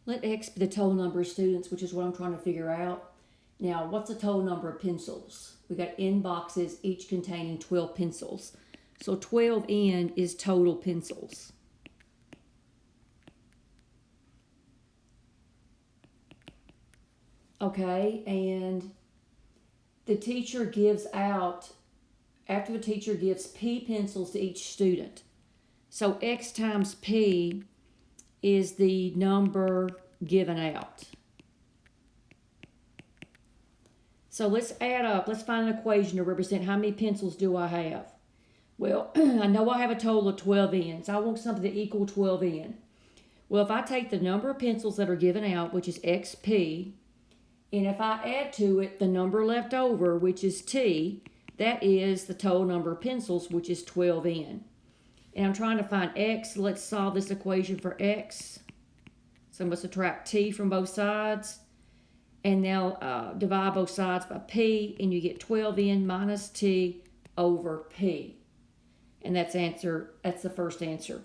Let X be the total number of students, which is what I'm trying to figure out. Now, what's the total number of pencils? We got N boxes, each containing 12 pencils. So 12N is total pencils. Okay, and the teacher gives out, after the teacher gives P pencils to each student. So X times P is the number given out. So let's add up. Let's find an equation to represent how many pencils do I have. Well, I know I have a total of 12N, so I want something to equal 12N. Well, if I take the number of pencils that are given out, which is XP, and if I add to it the number left over, which is T, that is the total number of pencils, which is 12N. And I'm trying to find X. Let's solve this equation for X. So I'm going to subtract T from both sides. And now divide both sides by P, and you get 12N minus T over P. And that's the first answer.